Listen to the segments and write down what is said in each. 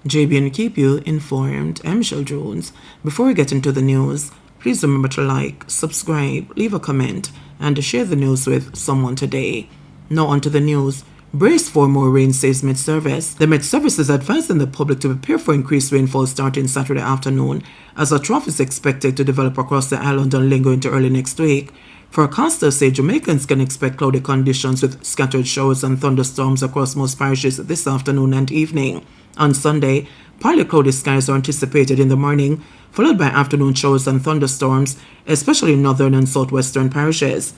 JBNN keep you informed. I'm Michelle Jones. Before we get into the news, please remember to like, subscribe, leave a comment, and to share the news with someone today. Now onto the news. Brace for more rain, says Met Service. The Met Service is advising the public to prepare for increased rainfall starting Saturday afternoon, as a trough is expected to develop across the island and linger into early next week. Forecasters say Jamaicans can expect cloudy conditions with scattered showers and thunderstorms across most parishes this afternoon and evening. On Sunday, partly cloudy skies are anticipated in the morning, followed by afternoon showers and thunderstorms, especially in northern and southwestern parishes.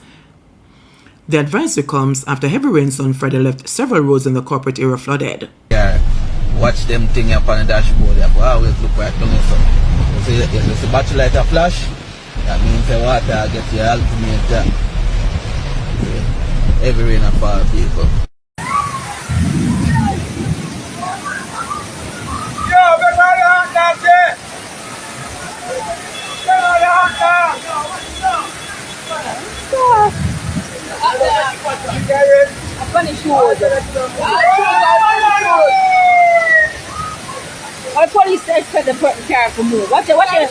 The advisory comes after heavy rains on Friday left several roads in the corporate area flooded. Yeah, watch them thing up on the dashboard. You have to always look right down there. So if the battery light a flash, that means the water gets your ultimate. Heavy rain and fall, people. Our police expect the car to move. What you worried?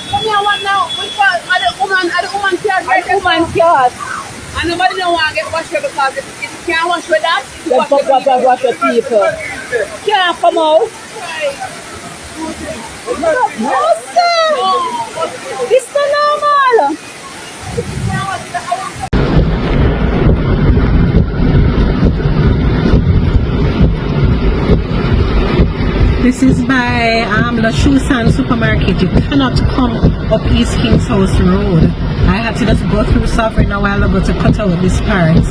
Come here, what now? Which part? Are the woman car? The woman's car. And nobody don't want to get washed because if you can't wash with that, you Wash the people. Can't come out. No, sir. This is not normal. This is by La Shoesan supermarket. You cannot come up East King's House Road. I had to just go through Sovereign a while ago to cut out this part.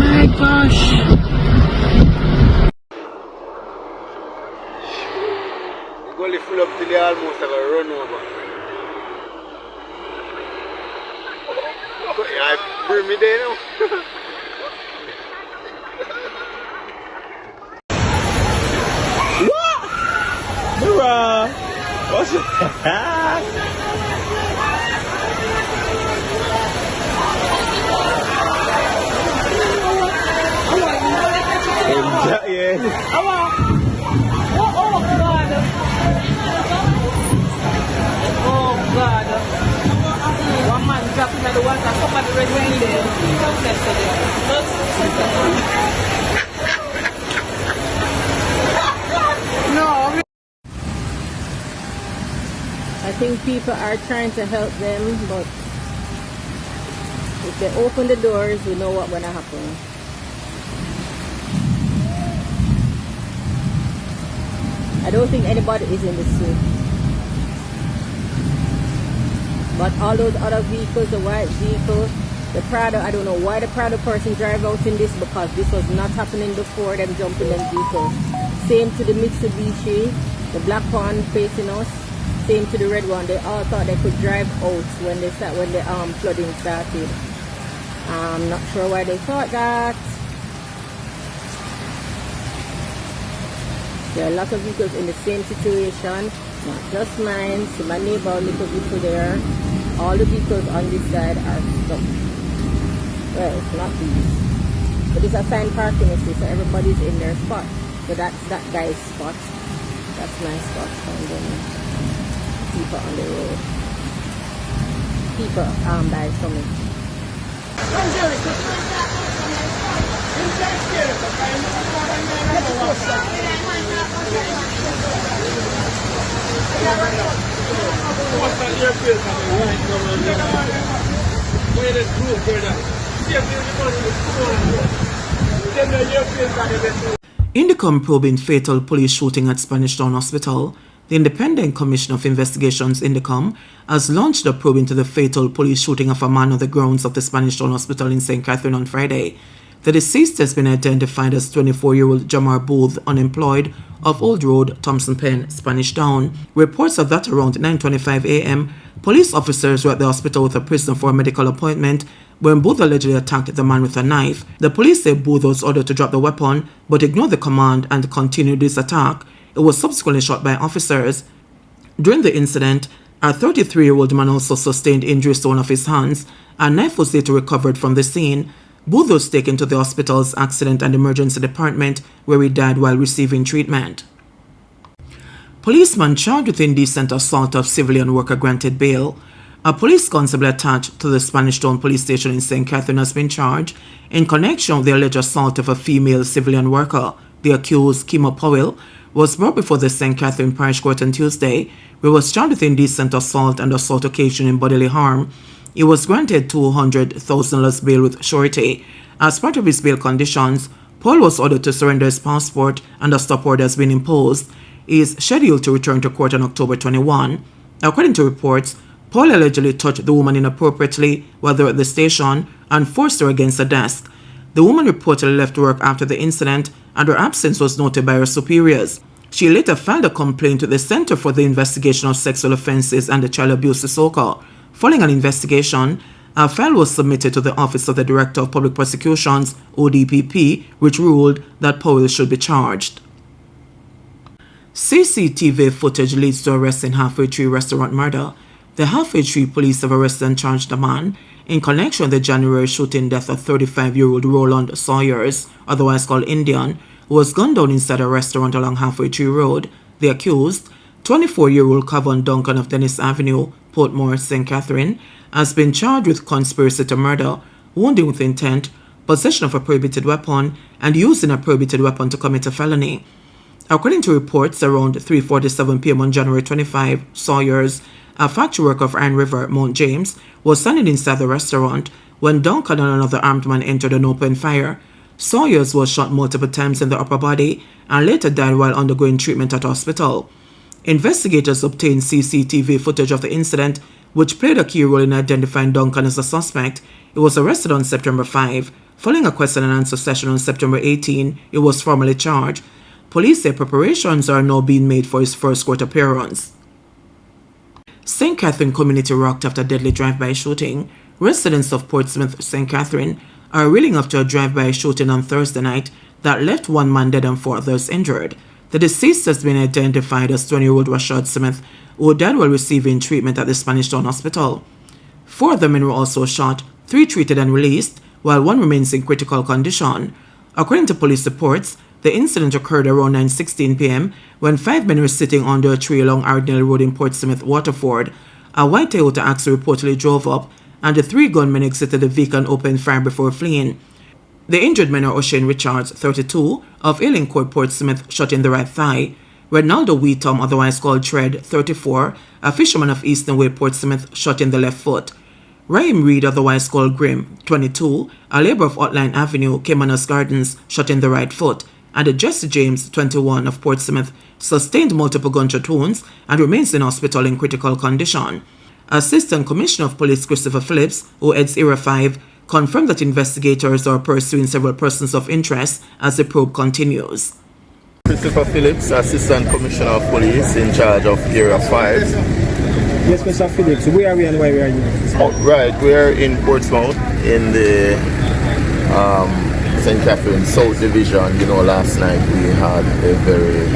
My gosh. The gully full up till they almost have a run over. I bring me there now. Bruh! What's it? Yeah. Oh, God. Oh, God. One man dropping at the water. Somebody red wing there. No. I think people are trying to help them, but if they open the doors, we know what's going to happen. I don't think anybody is in the suit. But all those other vehicles, the white vehicle, the Prado, I don't know why the Prado person drive out in this, because this was not happening before them jumping them vehicles. Same to the Mitsubishi, the black one facing us. Same to the red one. They all thought they could drive out when the flooding started. I'm not sure why they thought that. There are a lot of vehicles in the same situation, not just mine. See my neighbor, little vehicle there. All the vehicles on this side are stuck. Well, it's not these. But it's assigned parking, so everybody's in their spot. So that's that guy's spot. That's my spot. And then people on the road. People by coming. Indicom probing fatal police shooting at Spanish Town Hospital. The Independent Commission of Investigations, Indicom, has launched a probe into the fatal police shooting of a man on the grounds of the Spanish Town Hospital in St. Catherine on Friday. The deceased has been identified as 24-year-old Jamar Booth, unemployed, of Old Road, Thompson Pen, Spanish Town. Reports are that around 9:25 a.m., police officers were at the hospital with a prisoner for a medical appointment when Booth allegedly attacked the man with a knife. The police say Booth was ordered to drop the weapon, but ignored the command and continued his attack. It was subsequently shot by officers. During the incident, a 33-year-old man also sustained injuries to one of his hands. A knife was later recovered from the scene. Both was taken to the hospital's accident and emergency department, where he died while receiving treatment. Policeman charged with indecent assault of civilian worker granted bail. A police constable attached to the Spanish Town Police Station in St. Catherine has been charged in connection with the alleged assault of a female civilian worker. The accused, Kimo Powell, was brought before the St. Catherine Parish Court on Tuesday, where he was charged with indecent assault and assault occasioning bodily harm. He was granted $200,000 bail with surety. As part of his bail conditions, Paul was ordered to surrender his passport and a stop order has been imposed. He is scheduled to return to court on October 21. According to reports, Paul allegedly touched the woman inappropriately while they were at the station and forced her against a desk. The woman reportedly left work after the incident and her absence was noted by her superiors. She later filed a complaint with the Center for the Investigation of Sexual Offences and the Child Abuse SOCA. Following an investigation, a file was submitted to the Office of the Director of Public Prosecutions, ODPP, which ruled that Powell should be charged. CCTV footage leads to arrest in Halfway Tree restaurant murder. The Halfway Tree police have arrested and charged a man in connection with the January shooting death of 35-year-old Roland Sawyers, otherwise called Indian, who was gunned down inside a restaurant along Halfway Tree Road. The accused, 24-year-old Kevin Duncan of Dennis Avenue, Portmore, St. Catherine, has been charged with conspiracy to murder, wounding with intent, possession of a prohibited weapon, and using a prohibited weapon to commit a felony. According to reports, around 3:47 p.m. on January 25, Sawyers, a factory worker of Iron River, Mount James, was standing inside the restaurant when Duncan and another armed man entered and opened fire. Sawyers was shot multiple times in the upper body and later died while undergoing treatment at hospital. Investigators obtained CCTV footage of the incident, which played a key role in identifying Duncan as a suspect. He was arrested on September 5. Following a question and answer session on September 18, he was formally charged. Police say preparations are now being made for his first court appearance. St. Catherine community rocked after deadly drive-by shooting. Residents of Portsmouth, St. Catherine, are reeling after a drive-by shooting on Thursday night that left one man dead and 4 others injured. The deceased has been identified as 20-year-old Rashad Smith, who died while receiving treatment at the Spanish Town Hospital. 4 other men were also shot, 3 treated and released, while 1 remains in critical condition. According to police reports, the incident occurred around 9:16 p.m. when 5 men were sitting under a tree along Ardnell Road in Portsmouth, Waterford. A white Toyota Axle reportedly drove up, and the 3 gunmen exited the vehicle and opened fire before fleeing. The injured men are O'Shane Richards, 32, of Ailing Court, Portsmouth, shot in the right thigh; Renaldo Wheatom, otherwise called Tread, 34, a fisherman of Eastern Way, Portsmouth, shot in the left foot; Raheem Reed, otherwise called Grim, 22, a labourer of Outline Avenue, Caymanas Gardens, shot in the right foot; and Jesse James, 21, of Portsmouth, sustained multiple gunshot wounds and remains in hospital in critical condition. Assistant Commissioner of Police Christopher Phillips, who heads Era 5, confirmed that investigators are pursuing several persons of interest as the probe continues. Christopher Phillips, Assistant Commissioner of Police in charge of Area 5. Yes, Mr. Phillips, where are we and why are you? Oh, right, we're in Portsmouth in the St. Catherine South Division. You know, last night we had a very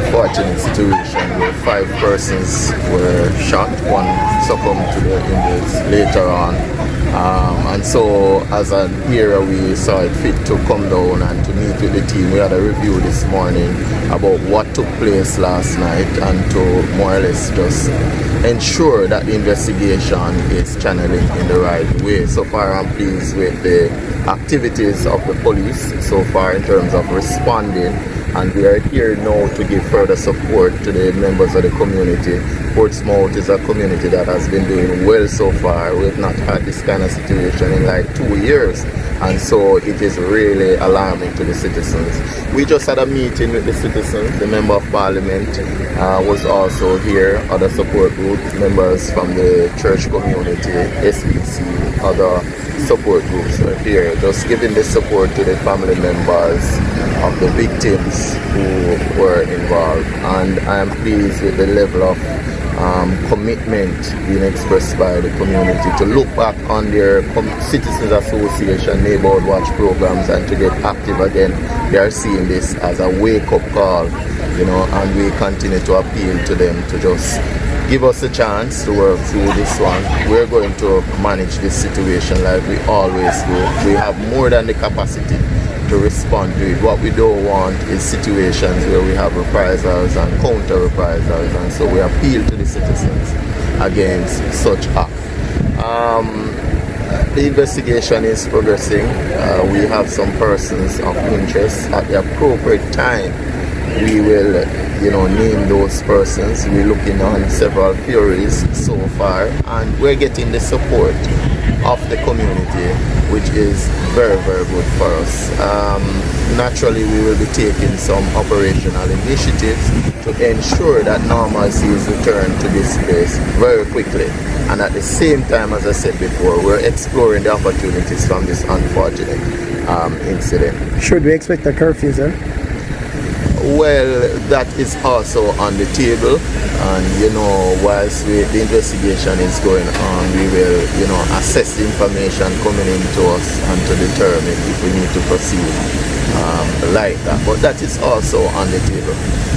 unfortunate situation where 5 persons were shot. 1 succumbed to their injuries later on. And so as an area we saw it fit to come down and to meet with the team. We had a review this morning about what took place last night and to more or less just ensure that the investigation is channeling in the right way. So far I'm pleased with the activities of the police so far in terms of responding, and we are here now to give further support to the members of the community. Portsmouth is a community that has been doing well so far. We've not had this kind of situation in like 2 years, and so it is really alarming to the citizens. We just had a meeting with the citizens. The Member of Parliament was also here, other support group members from the church community, SPC, other support groups were here, just giving the support to the family members of the victims who were involved. And I am pleased with the level of commitment being expressed by the community to look back on their Citizens Association Neighborhood Watch programs and to get active again. They are seeing this as a wake-up call, you know, and we continue to appeal to them to just give us a chance to work through this one. We're going to manage this situation like we always do. We have more than the capacity to respond to it. What we don't want is situations where we have reprisals and counter reprisals, and so we appeal to the citizens against such act. The investigation is progressing. We have some persons of interest. At the appropriate time, we will, name those persons. We're looking on several theories so far, and we're getting the support of the community, which is very, very good for us. Naturally, we will be taking some operational initiatives to ensure that normalcy is returned to this place very quickly. And at the same time, as I said before, we're exploring the opportunities from this unfortunate incident. Should we expect a curfew, sir? Well, that is also on the table, and whilst the investigation is going on, we will assess the information coming into us and to determine if we need to proceed like that. But that is also on the table.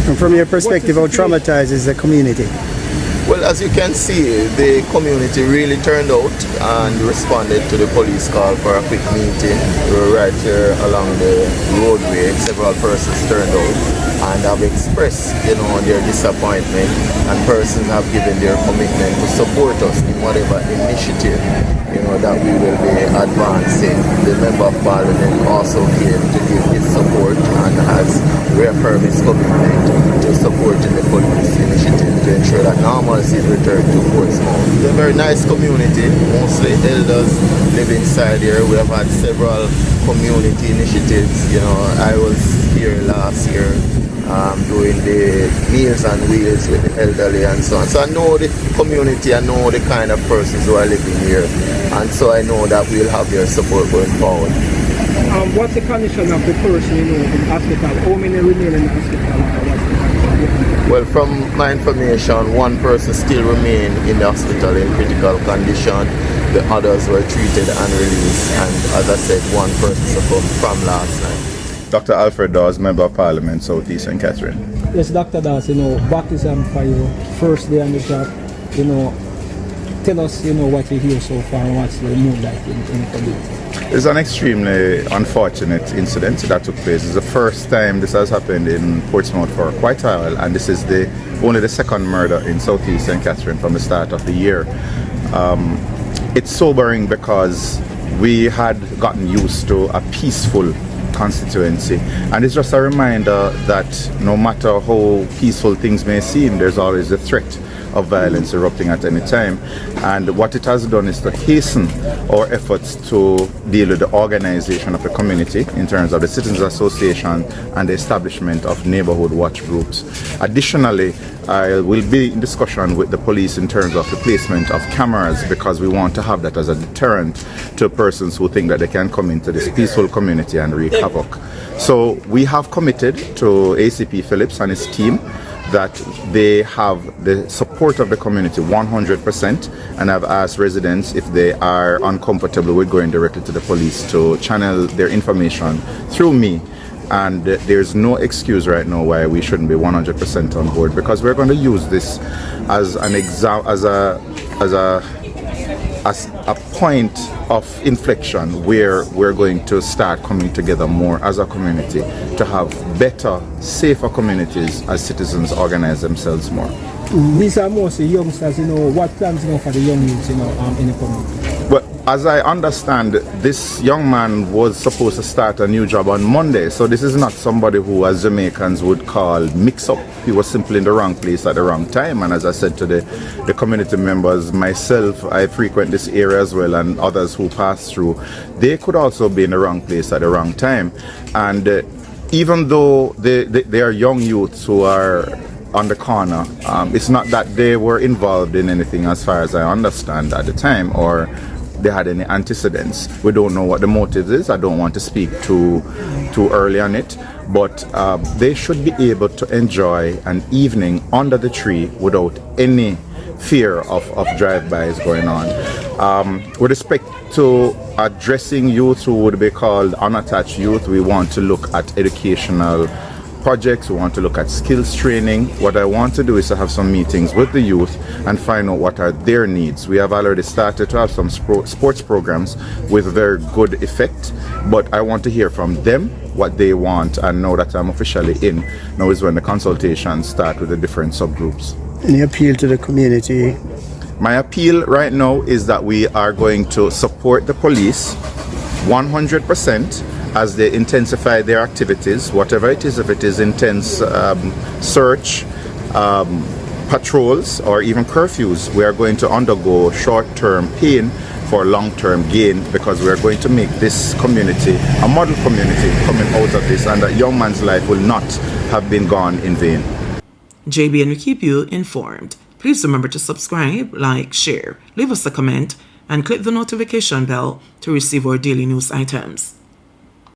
And from your perspective, how traumatized is the community? Well, as you can see, the community really turned out and responded to the police call for a quick meeting. We were right here along the roadway. Several persons turned out and have expressed, their disappointment, and persons have given their commitment to support us in whatever initiative, that we will be advancing. The Member of Parliament also came to give his support and has reaffirmed his commitment to supporting the police initiative to ensure that normalcy is returned to Portsmouth. It's a very nice community. Mostly elders live inside here. We have had several community initiatives. I was here last year doing the Meals on Wheels with the elderly and so on. So I know the community, I know the kind of persons who are living here, and so I know that we'll have their support going forward. What's the condition of the person in the hospital? How many remain in the hospital? Well, from my information, one person still remains in the hospital in critical condition. The others were treated and released, and as I said, one person succumbed from last night. Dr. Alfred Dawes, Member of Parliament, South East St. Catherine. Yes, Dr. Dawes, what is for you first day on the job? Tell us, what you hear so far and what's the mood like in the community. It's an extremely unfortunate incident that took place. It's the first time this has happened in Portsmouth for quite a while, and this is only the second murder in South East St. Catherine from the start of the year. It's sobering because we had gotten used to a peaceful constituency, and it's just a reminder that no matter how peaceful things may seem, there's always the threat of violence erupting at any time. And what it has done is to hasten our efforts to deal with the organization of the community in terms of the Citizens Association and the establishment of neighborhood watch groups. Additionally, I will be in discussion with the police in terms of the placement of cameras, because we want to have that as a deterrent to persons who think that they can come into this peaceful community and wreak havoc. So we have committed to ACP Phillips and his team that they have the support of the community 100%, and I've asked residents if they are uncomfortable with going directly to the police to channel their information through me. And there's no excuse right now why we shouldn't be 100% on board, because we're going to use this as an as a point of inflection where we're going to start coming together more as a community to have better, safer communities as citizens organize themselves more. These are mostly youngsters, what plans for the young youths in the community? Well, as I understand, this young man was supposed to start a new job on Monday, so this is not somebody who, as Jamaicans would call, mix up. He was simply in the wrong place at the wrong time, and as I said to the community members, myself, I frequent this area as well, and others who pass through, they could also be in the wrong place at the wrong time. And even though they are young youths who are on the corner, it's not that they were involved in anything as far as I understand at the time, or they had any antecedents. We don't know what the motive is. I don't want to speak too early on it, but they should be able to enjoy an evening under the tree without any fear of drive-bys going on. With respect to addressing youth who would be called unattached youth, we want to look at educational projects, we want to look at skills training. What I want to do is to have some meetings with the youth and find out what are their needs. We have already started to have some sports programs with very good effect, but I want to hear from them what they want, and now that I'm officially in, now is when the consultations start with the different subgroups. Any appeal to the community? My appeal right now is that we are going to support the police 100% as they intensify their activities, whatever it is, if it is intense search, patrols, or even curfews. We are going to undergo short-term pain for long-term gain, because we are going to make this community a model community coming out of this, and that young man's life will not have been gone in vain. JBN will keep you informed. Please remember to subscribe, like, share, leave us a comment, and click the notification bell to receive our daily news items.